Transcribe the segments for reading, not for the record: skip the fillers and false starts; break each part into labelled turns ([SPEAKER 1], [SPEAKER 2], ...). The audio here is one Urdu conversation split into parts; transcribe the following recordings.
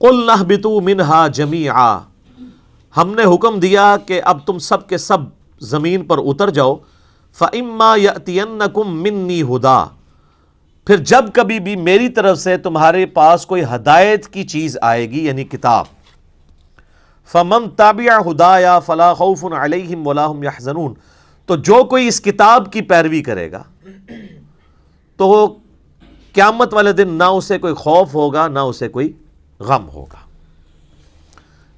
[SPEAKER 1] قُلْ نَهْبِطُوا مِنْهَا جَمِيعًا، ہم نے حکم دیا کہ اب تم سب کے سب زمین پر اتر جاؤ. فَإِمَّا يَأْتِيَنَّكُم مِّنِّي هُدًى، پھر جب کبھی بھی میری طرف سے تمہارے پاس کوئی ہدایت کی چیز آئے گی، یعنی کتاب. فَمَن تَبِعَ هُدَايَا فَلَا خَوْفٌ عَلَيْهِمْ وَلَا هُمْ يَحْزَنُونَ، تو جو کوئی اس کتاب کی پیروی کرے گا تو قیامت والے دن نہ اسے کوئی خوف ہوگا نہ اسے کوئی غم ہوگا.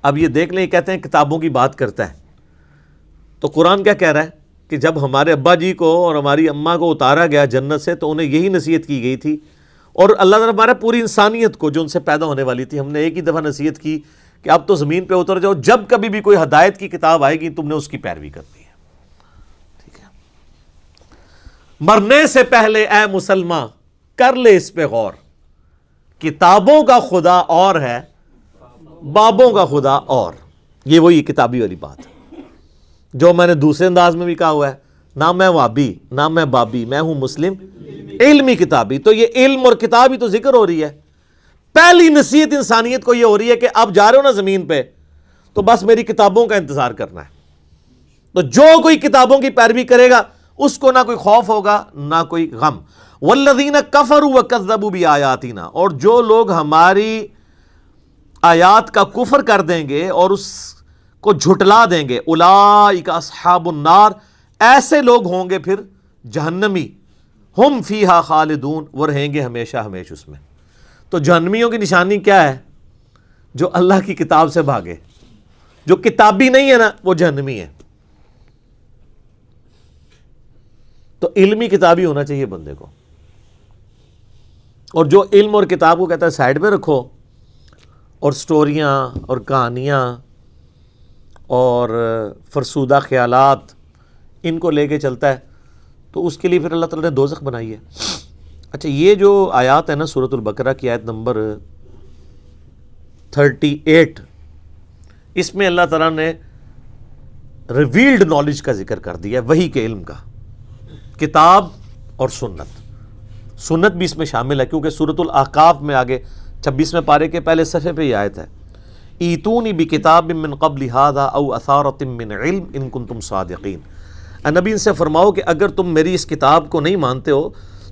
[SPEAKER 1] اب یہ دیکھ لیں، یہ کہتے ہیں کتابوں کی بات کرتا ہے، تو قرآن کیا کہہ رہا ہے کہ جب ہمارے ابا جی کو اور ہماری اماں کو اتارا گیا جنت سے تو انہیں یہی نصیحت کی گئی تھی، اور اللہ تعالیٰ ہمارا پوری انسانیت کو جو ان سے پیدا ہونے والی تھی، ہم نے ایک ہی دفعہ نصیحت کی کہ اب تو زمین پہ اتر جاؤ، جب کبھی بھی کوئی ہدایت کی کتاب آئے گی تم نے اس کی پیروی کرنی ہے. ٹھیک ہے، مرنے سے پہلے اے مسلمان کر لے اس پہ غور، کتابوں کا خدا اور ہے، بابوں کا خدا اور. یہ وہی کتابی والی بات ہے جو میں نے دوسرے انداز میں بھی کہا ہوا ہے، نہ میں وابی نہ میں بابی، میں ہوں مسلم علمی کتابی. تو یہ علم اور کتاب ہی تو ذکر ہو رہی ہے. پہلی نصیحت انسانیت کو یہ ہو رہی ہے کہ اب جا رہے ہو نا زمین پہ تو بس میری کتابوں کا انتظار کرنا ہے. تو جو کوئی کتابوں کی پیروی کرے گا اس کو نہ کوئی خوف ہوگا نہ کوئی غم. والذین کفروا وکذبوا بآیاتنا، اور جو لوگ ہماری آیات کا کفر کر دیں گے اور اس کو جھٹلا دیں گے، اولئک اصحاب النار، ایسے لوگ ہوں گے پھر جہنمی، ہم فیہا خالدون، وہ رہیں گے ہمیشہ ہمیش اس میں. تو جہنمیوں کی نشانی کیا ہے؟ جو اللہ کی کتاب سے بھاگے. جو کتابی نہیں ہے نا وہ جہنمی ہے. تو علمی کتابی ہونا چاہیے بندے کو، اور جو علم اور کتاب کو کہتا ہے سائڈ پہ رکھو اور سٹوریاں اور کہانیاں اور فرسودہ خیالات ان کو لے کے چلتا ہے تو اس کے لیے پھر اللہ تعالیٰ نے دوزخ بنائی ہے. اچھا، یہ جو آیات ہے نا سورۃ البقرہ کی آیت نمبر 38، اس میں اللہ تعالیٰ نے ریویلڈ نالج کا ذکر کر دیا ہے، وحی کے علم کا، کتاب اور سنت. سنت بھی اس میں شامل ہے کیونکہ سورۃ الاحقاف میں آگے 26ویں پارے کے پہلے صفحے پہ یہ آیت ہے، ایتونی بکتاب من قبل ھذا او اثارۃ من علم ان کنتم صادقین. اے نبی ان سے فرماؤ کہ اگر تم میری اس کتاب کو نہیں مانتے ہو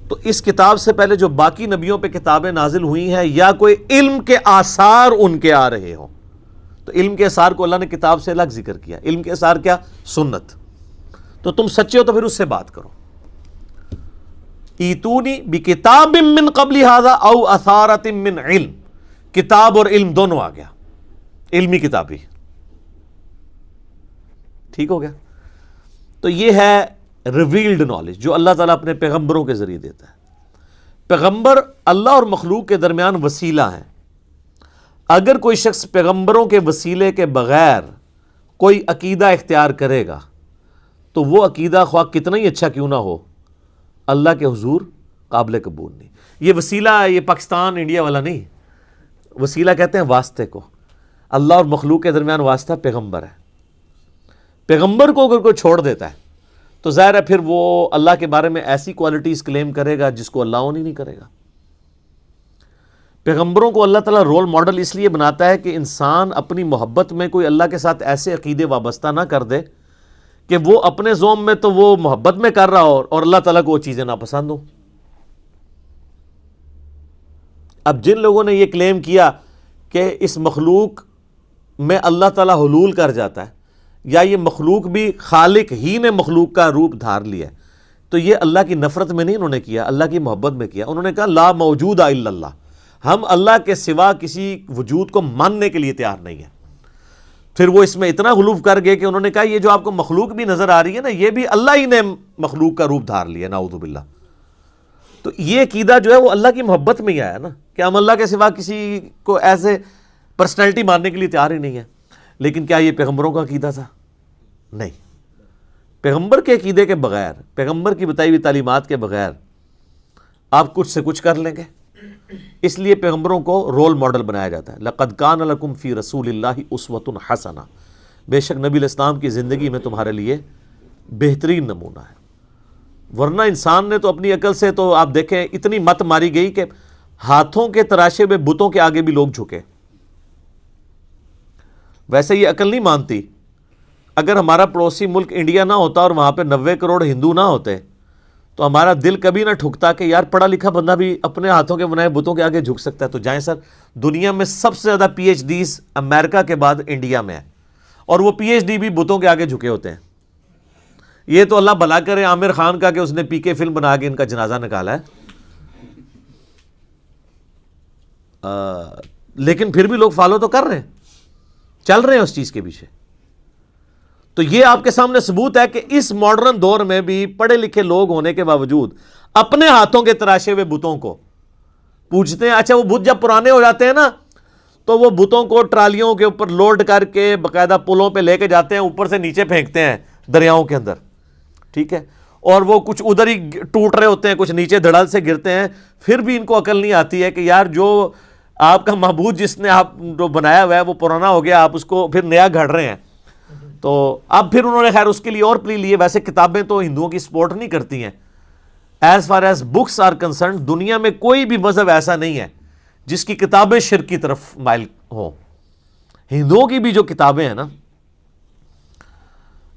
[SPEAKER 1] تو اس کتاب سے پہلے جو باقی نبیوں پہ کتابیں نازل ہوئی ہیں یا کوئی علم کے آثار ان کے آ رہے ہوں. تو علم کے آثار کو اللہ نے کتاب سے الگ ذکر کیا. علم کے آثار کیا؟ سنت. تو تم سچے ہو تو پھر اس سے بات کرو. ایتونی بکتاب من قبل ھذا او اثارۃ من علم، کتاب اور علم دونوں آ گیا، علمی کتابی. ٹھیک ہو گیا؟ تو یہ ہے ریویلڈ نالج جو اللہ تعالیٰ اپنے پیغمبروں کے ذریعے دیتا ہے. پیغمبر اللہ اور مخلوق کے درمیان وسیلہ ہیں. اگر کوئی شخص پیغمبروں کے وسیلے کے بغیر کوئی عقیدہ اختیار کرے گا تو وہ عقیدہ خواہ کتنا ہی اچھا کیوں نہ ہو اللہ کے حضور قابل قبول نہیں. یہ وسیلہ یہ پاکستان انڈیا والا نہیں، وسیلہ کہتے ہیں واسطے کو. اللہ اور مخلوق کے درمیان واسطہ پیغمبر ہے. پیغمبر کو اگر کوئی چھوڑ دیتا ہے تو ظاہر ہے پھر وہ اللہ کے بارے میں ایسی کوالٹیز کلیم کرے گا جس کو اللہ اون ہی نہیں کرے گا. پیغمبروں کو اللہ تعالیٰ رول ماڈل اس لیے بناتا ہے کہ انسان اپنی محبت میں کوئی اللہ کے ساتھ ایسے عقیدے وابستہ نہ کر دے کہ وہ اپنے ذوم میں تو وہ محبت میں کر رہا ہو اور اللہ تعالیٰ کو وہ چیزیں ناپسند ہوں. اب جن لوگوں نے یہ کلیم کیا کہ اس مخلوق میں اللہ تعالیٰ حلول کر جاتا ہے یا یہ مخلوق بھی خالق ہی نے مخلوق کا روپ دھار لیا ہے، تو یہ اللہ کی نفرت میں نہیں انہوں نے کیا، اللہ کی محبت میں کیا. انہوں نے کہا لا موجود الا اللہ، ہم اللہ کے سوا کسی وجود کو ماننے کے لیے تیار نہیں ہیں. پھر وہ اس میں اتنا غلو کر گئے کہ انہوں نے کہا یہ جو آپ کو مخلوق بھی نظر آ رہی ہے نا یہ بھی اللہ ہی نے مخلوق کا روپ دھار لیا، نعوذ باللہ. تو یہ عقیدہ جو ہے وہ اللہ کی محبت میں ہی آیا نا کہ ہم اللہ کے سوا کسی کو ایسے پرسنالٹی ماننے کے لیے تیار ہی نہیں ہے. لیکن کیا یہ پیغمبروں کا عقیدہ تھا؟ نہیں. پیغمبر کے عقیدے کے بغیر، پیغمبر کی بتائی ہوئی تعلیمات کے بغیر آپ کچھ سے کچھ کر لیں گے. اس لیے پیغمبروں کو رول ماڈل بنایا جاتا ہے. لقد کان لکم فی رسول اللہ اسوۃ حسنہ، بے شک نبی علیہ السلام کی زندگی میں تمہارے لیے بہترین نمونہ ہے. ورنہ انسان نے تو اپنی عقل سے تو آپ دیکھیں اتنی مت ماری گئی کہ ہاتھوں کے تراشے ہوئے بتوں کے آگے بھی لوگ جھکے. ویسے یہ عقل نہیں مانتی. اگر ہمارا پڑوسی ملک انڈیا نہ ہوتا اور وہاں پہ 90 کروڑ ہندو نہ ہوتے تو ہمارا دل کبھی نہ ٹھکتا کہ یار پڑھا لکھا بندہ بھی اپنے ہاتھوں کے بنائے بتوں کے آگے جھک سکتا ہے. تو جائیں سر, دنیا میں سب سے زیادہ پی ایچ ڈیز امریکہ کے بعد انڈیا میں ہے, اور وہ پی ایچ ڈی بھی بتوں کے آگے جھکے ہوتے ہیں. یہ تو اللہ بھلا کرے عامر خان کا کہ اس نے پی کے فلم بنا کے ان کا جنازہ نکالا ہے, لیکن پھر بھی لوگ فالو تو کر رہے ہیں, چل رہے ہیں اس چیز کے پیچھے. تو یہ آپ کے سامنے ثبوت ہے کہ اس ماڈرن دور میں بھی پڑھے لکھے لوگ ہونے کے باوجود اپنے ہاتھوں کے تراشے ہوئے بتوں کو پوجتے ہیں. اچھا, وہ بت جب پرانے ہو جاتے ہیں نا تو وہ بتوں کو ٹرالیوں کے اوپر لوڈ کر کے باقاعدہ پلوں پہ لے کے جاتے ہیں, اوپر سے نیچے پھینکتے ہیں دریاؤں کے اندر, ٹھیک ہے, اور وہ کچھ ادھر ہی ٹوٹ رہے ہوتے ہیں, کچھ نیچے دھڑل سے گرتے ہیں. پھر بھی ان کو عقل نہیں آتی ہے کہ یار جو آپ کا معبود جس نے آپ جو بنایا ہوا ہے وہ پرانا ہو گیا, آپ اس کو پھر نیا گھڑ رہے ہیں. تو اب پھر انہوں نے خیر اس کے لیے اور پلی لیے. ویسے کتابیں تو ہندوؤں کی سپورٹ نہیں کرتی ہیں. As far as books are concerned دنیا میں کوئی بھی مذہب ایسا نہیں ہے جس کی کتابیں شرک کی طرف مائل ہوں. ہندوؤں کی بھی جو کتابیں ہیں نا,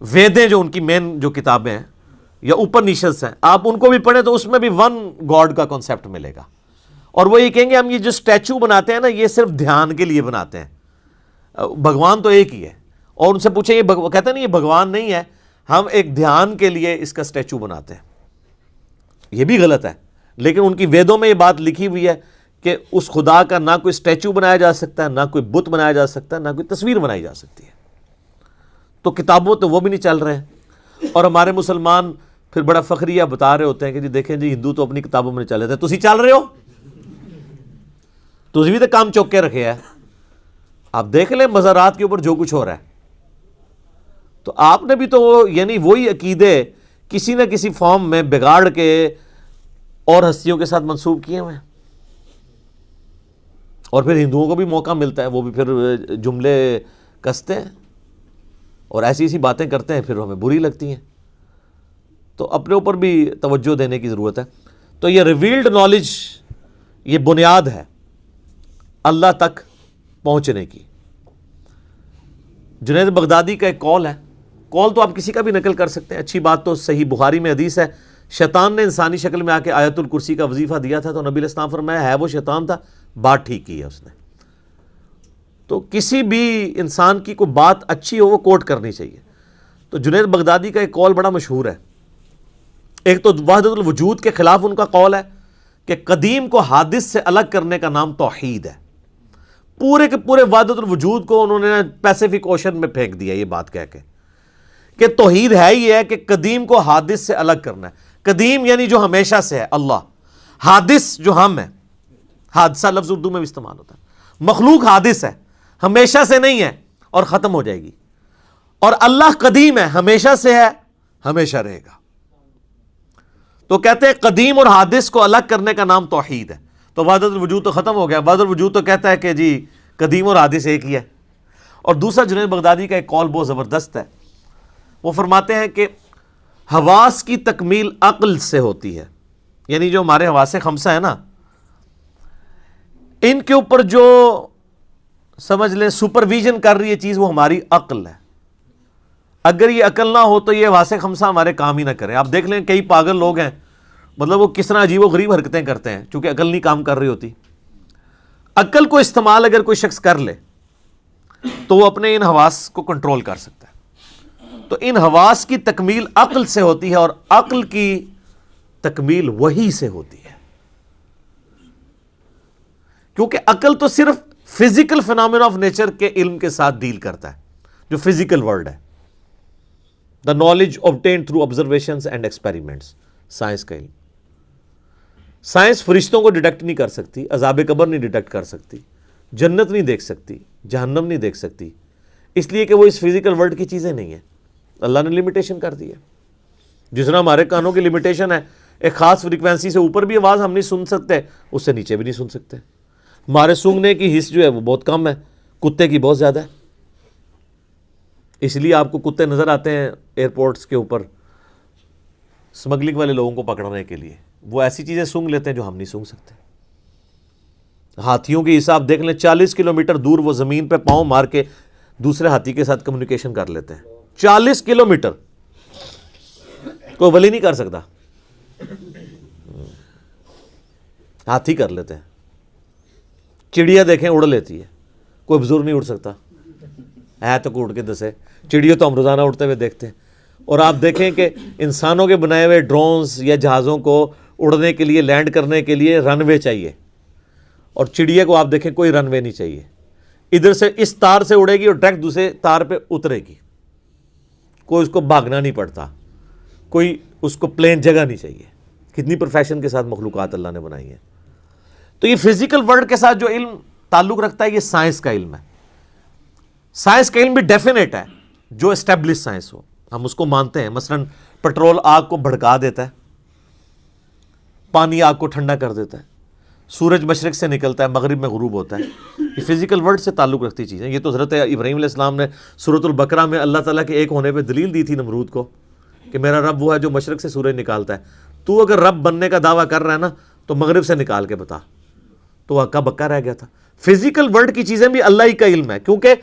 [SPEAKER 1] ویدیں جو ان کی مین جو کتابیں ہیں یا اپنیشدس ہیں, آپ ان کو بھی پڑھیں تو اس میں بھی ون گاڈ کا کانسیپٹ ملے گا. اور وہ یہ کہیں گے ہم یہ جو اسٹیچو بناتے ہیں نا یہ صرف دھیان کے لیے بناتے ہیں, بھگوان تو ایک ہی ہے. اور ان سے پوچھیں یہ کہتے ہیں نہیں یہ بھگوان نہیں ہے, ہم ایک دھیان کے لیے اس کا اسٹیچو بناتے ہیں. یہ بھی غلط ہے, لیکن ان کی ویدوں میں یہ بات لکھی ہوئی ہے کہ اس خدا کا نہ کوئی اسٹیچو بنایا جا سکتا ہے, نہ کوئی بت بنایا جا سکتا ہے, نہ کوئی تصویر بنائی جا سکتی ہے. تو کتابوں تو وہ بھی نہیں چل رہے ہیں. اور ہمارے مسلمان پھر بڑا فخریہ بتا رہے ہوتے ہیں کہ جی دیکھیں جی ہندو تو اپنی کتابوں میں نہیں چل رہے تھے, تسی چل رہے ہو, تسی بھی تو کام چوک کے رکھے ہے. آپ دیکھ لیں مزارات کے اوپر جو کچھ ہو رہا ہے, تو آپ نے بھی تو یعنی وہی عقیدے کسی نہ کسی فارم میں بگاڑ کے اور ہستیوں کے ساتھ منسوب کیے ہوئے ہیں. اور پھر ہندوؤں کو بھی موقع ملتا ہے, وہ بھی پھر جملے کستے ہیں اور ایسی ایسی باتیں کرتے ہیں, پھر ہمیں بری لگتی ہیں. تو اپنے اوپر بھی توجہ دینے کی ضرورت ہے. تو یہ ریویلڈ نالج یہ بنیاد ہے اللہ تک پہنچنے کی. جنید بغدادی کا ایک قول ہے, قول تو آپ کسی کا بھی نقل کر سکتے ہیں, اچھی بات تو صحیح بخاری میں حدیث ہے, شیطان نے انسانی شکل میں آ کے آیت الکرسی کا وظیفہ دیا تھا تو نبی علیہ السلام فرمایا ہے وہ شیطان تھا, بات ٹھیک کی ہے اس نے. تو کسی بھی انسان کی کوئی بات اچھی ہو وہ کوٹ کرنی چاہیے. تو جنید بغدادی کا ایک قول بڑا مشہور ہے. ایک تو وحدت الوجود کے خلاف ان کا قول ہے کہ قدیم کو حادث سے الگ کرنے کا نام توحید ہے. پورے کے پورے وحدت الوجود کو انہوں نے پیسیفک اوشن میں پھینک دیا یہ بات کہہ کے کہ توحید ہے یہ ہے کہ قدیم کو حادث سے الگ کرنا ہے. قدیم یعنی جو ہمیشہ سے ہے اللہ, حادث جو ہم ہے, حادثہ لفظ اردو میں بھی استعمال ہوتا ہے. مخلوق حادث ہے, ہمیشہ سے نہیں ہے اور ختم ہو جائے گی, اور اللہ قدیم ہے, ہمیشہ سے ہے, ہمیشہ رہے گا. تو کہتے ہیں قدیم اور حادث کو الگ کرنے کا نام توحید ہے. تو وحدت الوجود تو ختم ہو گیا. وحدت الوجود تو کہتا ہے کہ جی قدیم اور حادث ایک ہی ہے. اور دوسرا جنید بغدادی کا ایک قول بہت زبردست ہے, وہ فرماتے ہیں کہ حواس کی تکمیل عقل سے ہوتی ہے. یعنی جو ہمارے حواس خمسہ ہے نا, ان کے اوپر جو سمجھ لیں سپرویژن کر رہی ہے چیز وہ ہماری عقل ہے. اگر یہ عقل نہ ہو تو یہ حواس خمسہ ہمارے کام ہی نہ کریں. آپ دیکھ لیں کئی پاگل لوگ ہیں, مطلب وہ کس طرح عجیب و غریب حرکتیں کرتے ہیں چونکہ عقل نہیں کام کر رہی ہوتی. عقل کو استعمال اگر کوئی شخص کر لے تو وہ اپنے ان حواس کو کنٹرول کر سکتا ہے. تو ان حواس کی تکمیل عقل سے ہوتی ہے اور عقل کی تکمیل وحی سے ہوتی ہے, کیونکہ عقل تو صرف فزیکل فینومینا آف نیچر کے علم کے ساتھ ڈیل کرتا ہے, جو فزیکل ورلڈ ہے. The knowledge obtained through observations and experiments, science کا علم. سائنس فرشتوں کو ڈیٹیکٹ نہیں کر سکتی, عذاب قبر نہیں ڈیٹیکٹ کر سکتی, جنت نہیں دیکھ سکتی, جہنم نہیں دیکھ سکتی, اس لیے کہ وہ اس فزیکل ورلڈ کی چیزیں نہیں ہیں. اللہ نے لمیٹیشن کر دی ہے. جس طرح ہمارے کانوں کی لمیٹیشن ہے, ایک خاص فریکوینسی سے اوپر بھی آواز ہم نہیں سن سکتے, اس سے نیچے بھی نہیں سن سکتے. ہمارے سونگنے کی حص جو ہے وہ بہت کم ہے, کتے کی بہت زیادہ ہے. اس لیے آپ کو کتے نظر آتے ہیں ایئرپورٹس کے اوپر سمگلنگ والے لوگوں کو پکڑنے کے لیے. وہ ایسی چیزیں سونگ لیتے ہیں جو ہم نہیں سونگ سکتے. ہاتھیوں کی حساب دیکھ لیں, 40 کلومیٹر دور وہ زمین پہ پاؤں مار کے دوسرے ہاتھی کے ساتھ کمیونیکیشن کر لیتے ہیں 40 کلومیٹر کوئی ولی نہیں کر سکتا، ہاتھی کر لیتے ہیں۔ چڑیا دیکھیں اڑ لیتی ہے، کوئی بزرگ نہیں اڑ سکتا، ہے تو کوئی اڑ کے دسے، چڑیا تو ہم روزانہ اڑتے ہوئے دیکھتے ہیں۔ اور آپ دیکھیں کہ انسانوں کے بنائے ہوئے ڈرونز یا جہازوں کو اڑنے کے لیے، لینڈ کرنے کے لیے رن وے چاہیے، اور چڑیا کو آپ دیکھیں کوئی رن وے نہیں چاہیے، ادھر سے اس تار سے اڑے گی اور ڈائریکٹ دوسرے تار پہ اترے گی، کوئی اس کو بھاگنا نہیں پڑتا، کوئی اس کو پلین جگہ نہیں چاہیے۔ کتنی پروفیشن کے ساتھ مخلوقات اللہ نے بنائی ہے۔ تو یہ فزیکل ورلڈ کے ساتھ جو علم تعلق رکھتا ہے یہ سائنس کا علم ہے۔ سائنس کا علم بھی ڈیفینیٹ ہے، جو اسٹیبلش سائنس ہو، ہم اس کو مانتے ہیں۔ مثلا پیٹرول آگ کو بھڑکا دیتا ہے، پانی آگ کو ٹھنڈا کر دیتا ہے، سورج مشرق سے نکلتا ہے مغرب میں غروب ہوتا ہے، یہ فزیکل ورلڈ سے تعلق رکھتی چیزیں۔ یہ تو حضرت ابراہیم علیہ السلام نے سورۃ البقرہ میں اللہ تعالیٰ کے ایک ہونے پہ دلیل دی تھی نمرود کو کہ میرا رب وہ ہے جو مشرق سے سورج نکالتا ہے، تو اگر رب بننے کا دعویٰ کر رہا ہے نا تو مغرب سے نکال کے بتا، تو ہکا بکا رہ گیا تھا۔ فزیکل ورلڈ کی چیزیں بھی اللہ ہی کا علم ہے، کیونکہ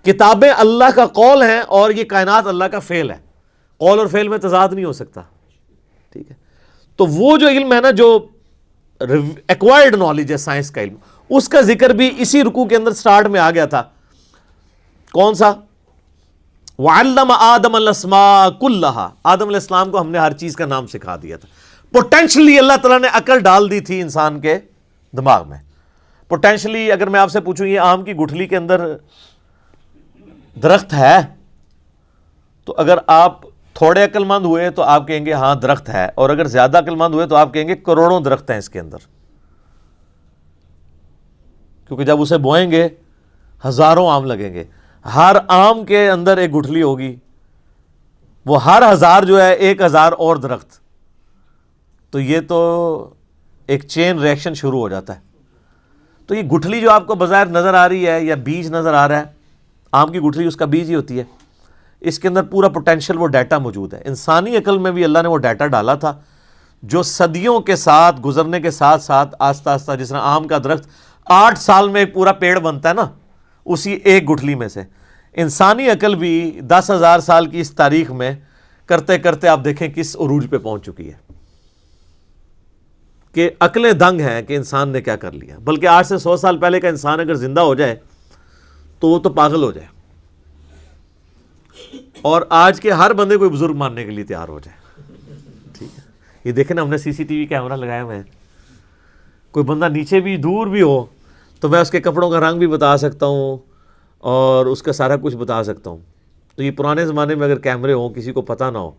[SPEAKER 1] کتابیں اللہ کا قول ہیں اور یہ کائنات اللہ کا فعل ہے، قول اور فعل میں تضاد نہیں ہو سکتا، ٹھیک ہے۔ تو وہ جو علم ہے نا، جو ایکوائرڈ نالج ہے سائنس کا علم، اس کا ذکر بھی اسی رکوع کے اندر سٹارٹ میں آ گیا تھا۔ کون سا؟ وَعَلَّمَ آدَمَ الْأَسْمَاءَ كُلَّهَا، آدم علیہ السلام کو ہم نے ہر چیز کا نام سکھا دیا تھا۔ پوٹینشلی اللہ تعالیٰ نے عقل ڈال دی تھی انسان کے دماغ میں۔ پوٹینشلی اگر میں آپ سے پوچھوں یہ آم کی گٹھلی کے اندر درخت ہے، تو اگر آپ تھوڑے عقل مند ہوئے تو آپ کہیں گے ہاں درخت ہے، اور اگر زیادہ عقل مند ہوئے تو آپ کہیں گے کروڑوں درخت ہیں اس کے اندر، کیونکہ جب اسے بوئیں گے ہزاروں آم لگیں گے، ہر آم کے اندر ایک گٹھلی ہوگی، وہ ہر ہزار جو ہے 1000 اور درخت، تو یہ تو ایک چین ریئیکشن شروع ہو جاتا ہے۔ تو یہ گٹھلی جو آپ کو بظاہر نظر آ رہی ہے یا بیج نظر آ رہا ہے، آم کی گٹھلی اس کا بیج ہی ہوتی ہے، اس کے اندر پورا پوٹینشیل وہ ڈیٹا موجود ہے۔ انسانی عقل میں بھی اللہ نے وہ ڈیٹا ڈالا تھا جو صدیوں کے ساتھ گزرنے کے ساتھ ساتھ آہستہ آہستہ، جس طرح آم کا درخت 8 سال میں ایک پورا پیڑ بنتا ہے نا، اسی ایک گٹھلی میں سے انسانی عقل بھی 10,000 سال کی اس تاریخ میں کرتے کرتے آپ دیکھیں کس عروج پہ پہنچ چکی ہے، کہ عقلیں دنگ ہیں کہ انسان نے کیا کر لیا۔ بلکہ آج سے 100 سال پہلے کا انسان اگر زندہ ہو جائے تو وہ تو پاگل ہو جائے، اور آج کے ہر بندے کو بزرگ ماننے کے لیے تیار ہو جائے، ٹھیک ہے۔ یہ دیکھیں نا، ہم نے CCTV کیمرہ لگائے ہوئے ہیں، کوئی بندہ نیچے بھی دور بھی ہو تو میں اس کے کپڑوں کا رنگ بھی بتا سکتا ہوں اور اس کا سارا کچھ بتا سکتا ہوں۔ تو یہ پرانے زمانے میں اگر کیمرے ہوں، کسی کو پتہ نہ ہو،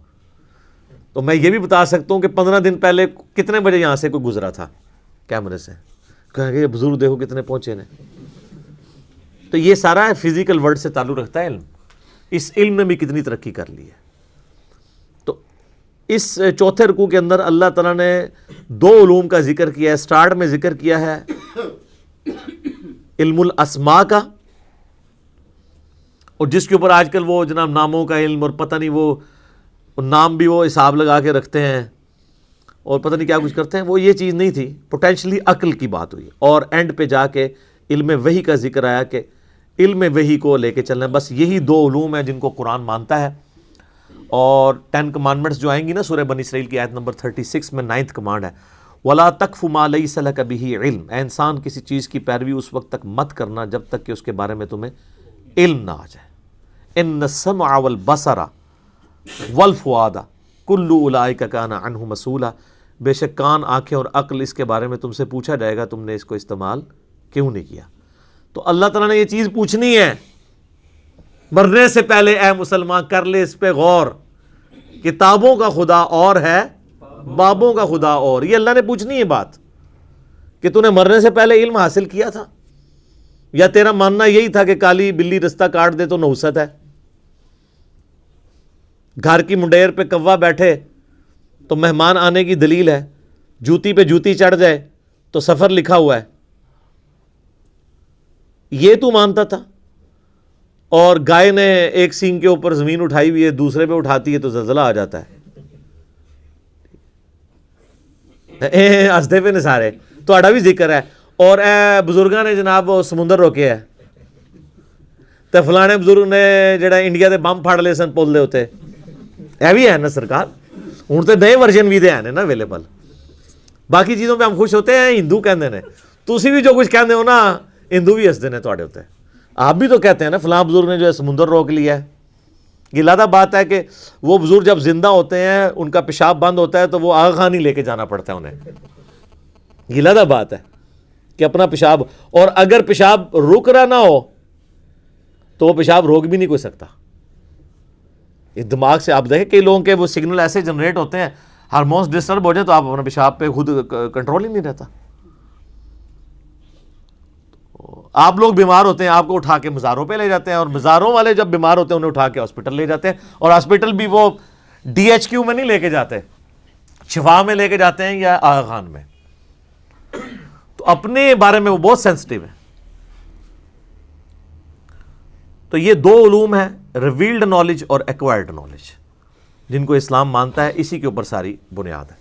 [SPEAKER 1] تو میں یہ بھی بتا سکتا ہوں کہ 15 دن پہلے کتنے بجے یہاں سے کوئی گزرا تھا کیمرے سے، کہیں گے یہ بزرگ دیکھو کتنے پہنچے نے۔ تو یہ سارا فزیکل ورلڈ سے تعلق رکھتا ہے علم۔ اس علم نے بھی کتنی ترقی کر لی ہے۔ تو اس چوتھے رکوع کے اندر اللہ تعالیٰ نے 2 علوم کا ذکر کیا ہے۔ سٹارٹ میں ذکر کیا ہے علم الاسماء کا، اور جس کے اوپر آج کل وہ جناب ناموں کا علم اور پتہ نہیں وہ نام بھی وہ حساب لگا کے رکھتے ہیں اور پتہ نہیں کیا کچھ کرتے ہیں، وہ یہ چیز نہیں تھی۔ پوٹینشلی عقل کی بات ہوئی، اور اینڈ پہ جا کے علم وحی کا ذکر آیا کہ علم وحی کو لے کے چلنا ہے۔ بس یہی 2 علوم ہیں جن کو قرآن مانتا ہے۔ اور 10 کمانڈمنٹس جو آئیں گی نا سورہ بنی اسرائیل کی آیت نمبر 36 میں 9th کمانڈ ہے، وَلَا تَقْفُ مَا لَيْسَ لَكَ بِهِ عِلْم، اے انسان کسی چیز کی پیروی اس وقت تک مت کرنا جب تک کہ اس کے بارے میں تمہیں علم نہ آ جائے۔ إِنَّ السَّمْعَ وَالْبَصَرَ وَالْفُؤَادَ كُلُّ أُولَٰئِكَ كَانَ عَنْهُ مَسْئُولًا، بے شک کان، آنکھیں اور عقل اس کے بارے میں تم سے پوچھا جائے گا تم نے اس کو استعمال کیوں نہیں کیا۔ تو اللہ تعالیٰ نے یہ چیز پوچھنی ہے مرنے سے پہلے۔ اے مسلمان کر لے اس پہ غور، کتابوں کا خدا اور ہے، بابوں کا خدا اور۔ یہ اللہ نے پوچھنی ہے بات کہ تو نے مرنے سے پہلے علم حاصل کیا تھا، یا تیرا ماننا یہی تھا کہ کالی بلی رستہ کاٹ دے تو نحوست ہے، گھر کی منڈیر پہ کوا بیٹھے تو مہمان آنے کی دلیل ہے، جوتی پہ جوتی چڑھ جائے تو سفر لکھا ہوا ہے، یہ تو مانتا تھا؟ اور گائے نے ایک سینگ کے اوپر زمین اٹھائی ہوئی ہے، دوسرے پہ اٹھاتی ہے تو زلزلہ آ جاتا ہے۔ ہسدے پہ نے سارے تو بھی ذکر ہے، اور اے بزرگاں نے جناب وہ سمندر روکے ہے۔ تے فلانے بزرگ نے جڑا انڈیا دے بم پھاڑ لے سن پل دے ہوتے اے بھی ہے نا سرکار. ہوں تو نئے ورژن بھی ہیں نا اویلیبل. باقی چیزوں پہ ہم خوش ہوتے ہیں, ہندو کہتے ہیں, تسی بھی جو کچھ کہتے ہو نا ہندو بھی ہستے ہیں تھوڑے ہوتے. آپ بھی تو کہتے ہیں نا فلاں بزرگ نے جو ہے سمندر روک لیا ہے. یہ لادہ بات ہے کہ وہ بزرگ جب زندہ ہوتے ہیں ان کا پیشاب بند ہوتا ہے تو وہ آغا خان ہی لے کے جانا پڑتا ہے انہیں. یہ لادہ بات ہے کہ اپنا پیشاب, اور اگر پیشاب رک رہا نہ ہو تو وہ پیشاب روک بھی نہیں کوئی سکتا. یہ دماغ سے آپ دیکھیں کئی لوگوں کے وہ سگنل ایسے جنریٹ ہوتے ہیں, ہارمونس ڈسٹرب ہو جائے تو آپ اپنا پیشاب پہ خود کنٹرول ہی نہیں رہتا. آپ لوگ بیمار ہوتے ہیں, آپ کو اٹھا کے مزاروں پہ لے جاتے ہیں, اور مزاروں والے جب بیمار ہوتے ہیں انہیں اٹھا کے ہاسپٹل لے جاتے ہیں, اور ہاسپٹل بھی وہ DHQ میں نہیں لے کے جاتے, شفا میں لے کے جاتے ہیں یا آغا خان میں. تو اپنے بارے میں وہ بہت سینسٹیو ہے. تو یہ دو علوم ہیں, ریویلڈ نالج اور ایکوائرڈ نالج, جن کو اسلام مانتا ہے. اسی کے اوپر ساری بنیاد ہے.